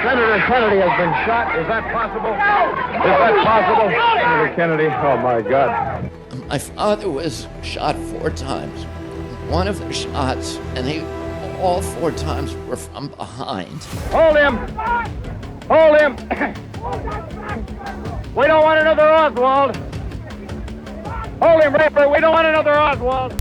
Senator Kennedy has been shot. Is that possible? Is that possible? Senator Kennedy, oh my God. My father was shot 4 times. One of the shots, and all 4 times were from behind. Hold him! Hold him! We don't want another Oswald! Hold him, Raper! We don't want another Oswald!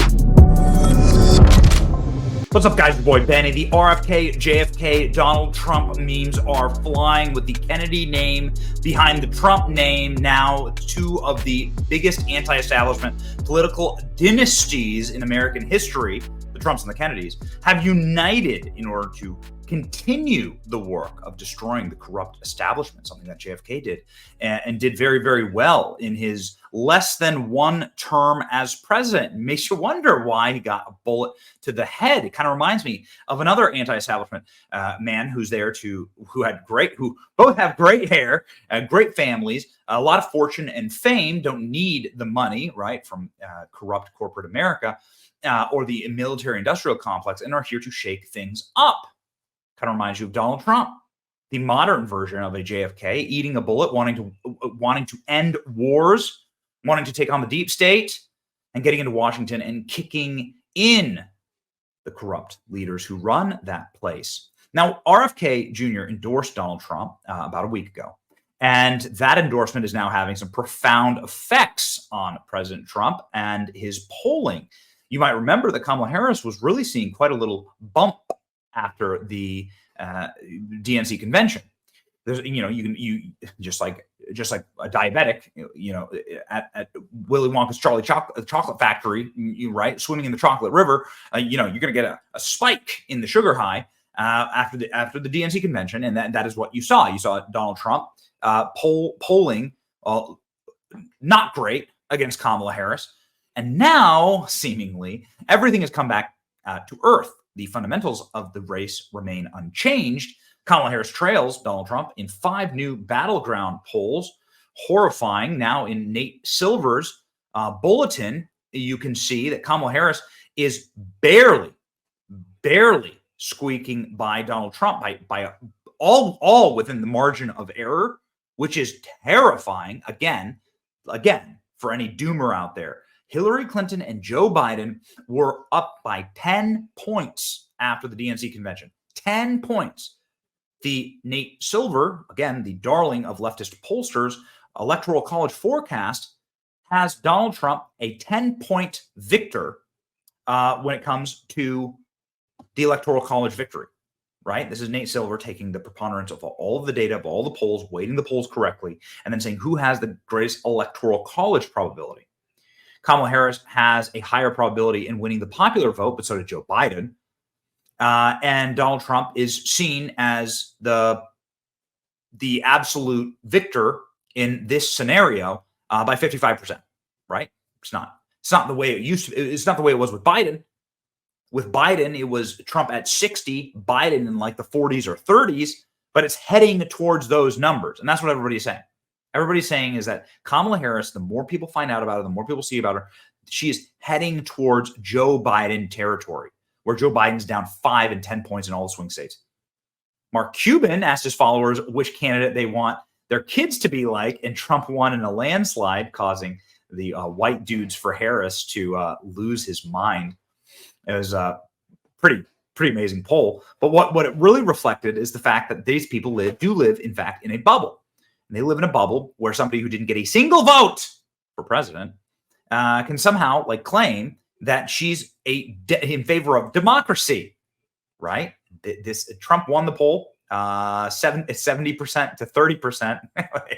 What's up, guys? Your boy Benny. The RFK, JFK, Donald Trump memes are flying with the Kennedy name behind the Trump name. Now, 2 of the biggest anti-establishment political dynasties in American history, the Trumps and the Kennedys, have united in order to continue the work of destroying the corrupt establishment, something that JFK did and did very, very well in his less than 1 term as president. It makes you wonder why he got a bullet to the head. It kind of reminds me of another anti-establishment man who both have great hair, great families, a lot of fortune and fame, don't need the money, right, from corrupt corporate America or the military-industrial complex, and are here to shake things up. Kind of reminds you of Donald Trump, the modern version of a JFK, eating a bullet, wanting to end wars, wanting to take on the deep state, and getting into Washington and kicking in the corrupt leaders who run that place. Now, RFK Jr. endorsed Donald Trump about a week ago, and that endorsement is now having some profound effects on President Trump and his polling. You might remember that Kamala Harris was really seeing quite a little bump after the DNC convention. There's, you just like a diabetic, at Willy Wonka's chocolate factory, right, swimming in the chocolate river, you're going to get a spike in the sugar high after the DNC convention, and that is what you saw. You saw Donald Trump polling not great against Kamala Harris, and now seemingly everything has come back to earth. The fundamentals of the race remain unchanged. Kamala Harris trails Donald Trump in 5 new battleground polls. Horrifying. Now in Nate Silver's bulletin, you can see that Kamala Harris is barely squeaking by Donald Trump by all within the margin of error, which is terrifying. Again, for any doomer out there. Hillary Clinton and Joe Biden were up by 10 points after the DNC convention. 10 points. The Nate Silver, again, the darling of leftist pollsters, Electoral College forecast has Donald Trump a 10-point victor when it comes to the Electoral College victory, right? This is Nate Silver taking the preponderance of all of the data, of all the polls, weighting the polls correctly, and then saying who has the greatest Electoral College probability. Kamala Harris has a higher probability in winning the popular vote, but so did Joe Biden. And Donald Trump is seen as the absolute victor in this scenario by 55%, right? It's not the way it used to. It's not the way it was with Biden. With Biden, it was Trump at 60, Biden in like the 40s or 30s, but it's heading towards those numbers. And that's what everybody's saying. Everybody's saying is that Kamala Harris, the more people find out about her, the more people see about her, she is heading towards Joe Biden territory, where Joe Biden's down 5 and 10 points in all the swing states. Mark Cuban asked his followers which candidate they want their kids to be like, and Trump won in a landslide, causing the white dudes for Harris to lose his mind. It was a pretty amazing poll. But what it really reflected is the fact that these people do live, in fact, in a bubble. And they live in a bubble where somebody who didn't get a single vote for president can somehow claim that she's in favor of democracy, right? This Trump won the poll 70% to 30%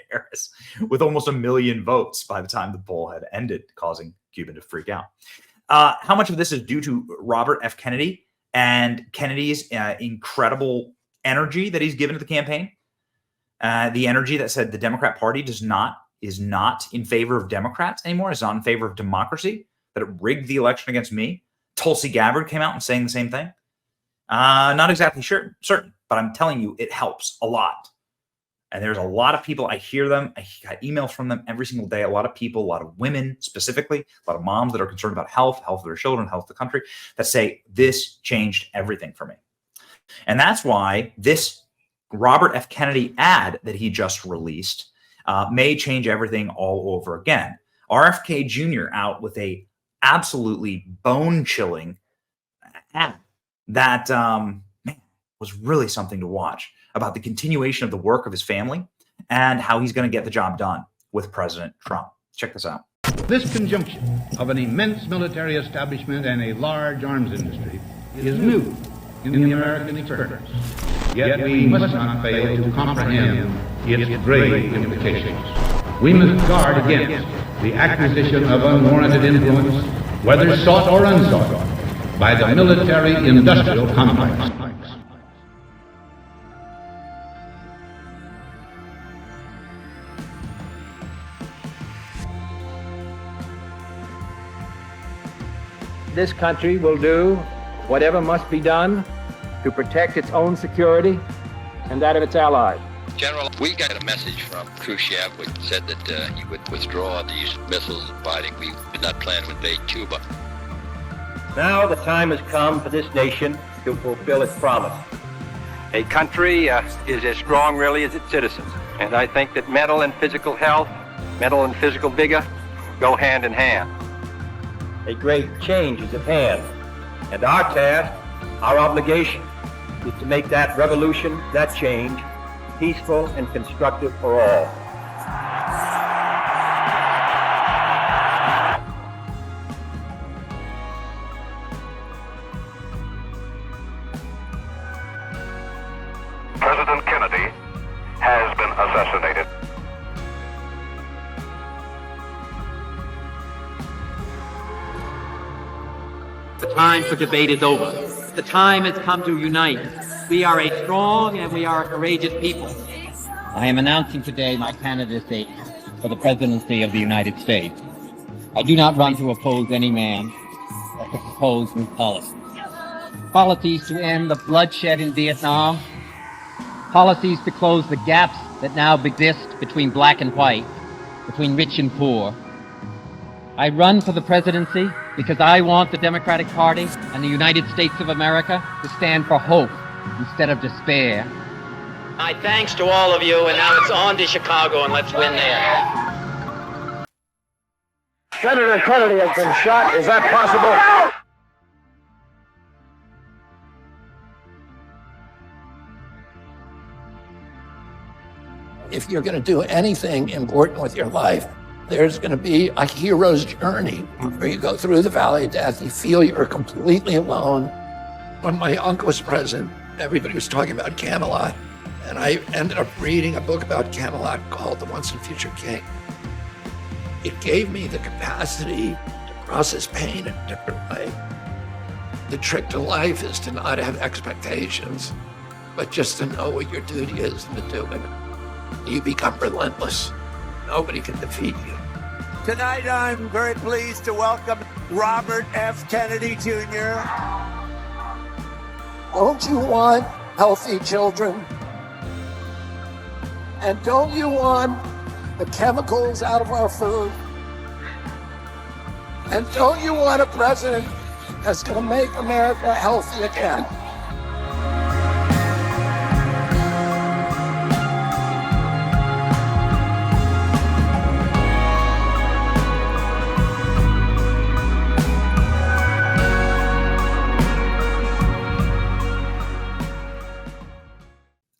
Harris, with almost 1 million votes by the time the poll had ended, causing Cuban to freak out. How much of this is due to Robert F. Kennedy and Kennedy's incredible energy that he's given to the campaign? The energy that said the Democrat Party is not in favor of Democrats anymore, is not in favor of democracy, that it rigged the election against me. Tulsi Gabbard came out and saying the same thing. Not exactly certain, but I'm telling you, it helps a lot. And there's a lot of people, I hear them, I got emails from them every single day, a lot of people, a lot of women specifically, a lot of moms that are concerned about health of their children, health of the country, that say this changed everything for me. And that's why this Robert F. Kennedy ad that he just released may change everything all over again. RFK Jr. out with a absolutely bone-chilling ad that man, was really something to watch about the continuation of the work of his family and how he's going to get the job done with President Trump. Check this out. This conjunction of an immense military establishment and a large arms industry is new in the American experience. Yet we must not fail to comprehend its grave implications. We must guard against the acquisition of unwarranted influence, whether sought or unsought, by the military-industrial complex. This country will do whatever must be done to protect its own security and that of its allies. General, we got a message from Khrushchev which said that he would withdraw these missiles and fighting. We did not plan to invade Cuba. Now the time has come for this nation to fulfill its promise. A country is as strong really as its citizens. And I think that mental and physical health, mental and physical vigor go hand in hand. A great change is at hand. And our task, our obligation, is to make that revolution, that change, peaceful and constructive for all. President Kennedy has been assassinated. The time for debate is over. The time has come to unite. We are a strong and we are a courageous people. I am announcing today my candidacy for the presidency of the United States. I do not run to oppose any man, but to propose new policies. Policies to end the bloodshed in Vietnam. Policies to close the gaps that now exist between black and white, between rich and poor. I run for the presidency because I want the Democratic Party and the United States of America to stand for hope instead of despair. My thanks to all of you, and now it's on to Chicago, and let's win there. Senator Kennedy has been shot. Is that possible? If you're going to do anything important with your life, there's going to be a hero's journey where you go through the valley of death. You feel you're completely alone. When my uncle was president, everybody was talking about Camelot. And I ended up reading a book about Camelot called The Once and Future King. It gave me the capacity to process pain in a different way. The trick to life is to not have expectations, but just to know what your duty is and to do it. You become relentless. Nobody can defeat you. Tonight, I'm very pleased to welcome Robert F. Kennedy Jr. Don't you want healthy children? And don't you want the chemicals out of our food? And don't you want a president that's going to make America healthy again?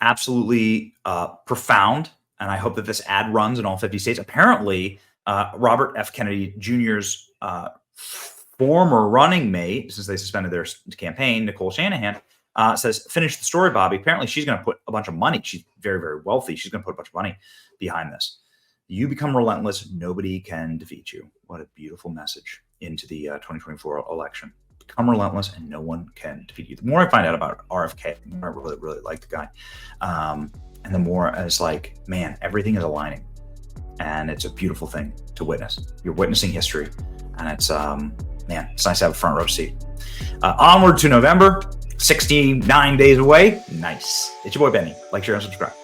Absolutely profound, and I hope that this ad runs in all 50 states. Apparently, Robert F. Kennedy Jr.'s former running mate, since they suspended their campaign, Nicole Shanahan, says, finish the story, Bobby. Apparently, she's going to put a bunch of money. She's very, very wealthy. She's going to put a bunch of money behind this. You become relentless. Nobody can defeat you. What a beautiful message into the 2024 election. Become relentless and no one can defeat you. The more I find out about RFK, the more I really, really like the guy. And the more it's like, man, everything is aligning. And it's a beautiful thing to witness. You're witnessing history. And it's, man, it's nice to have a front row seat. Onward to November, 69 days away. Nice. It's your boy, Benny. Like, share, and subscribe.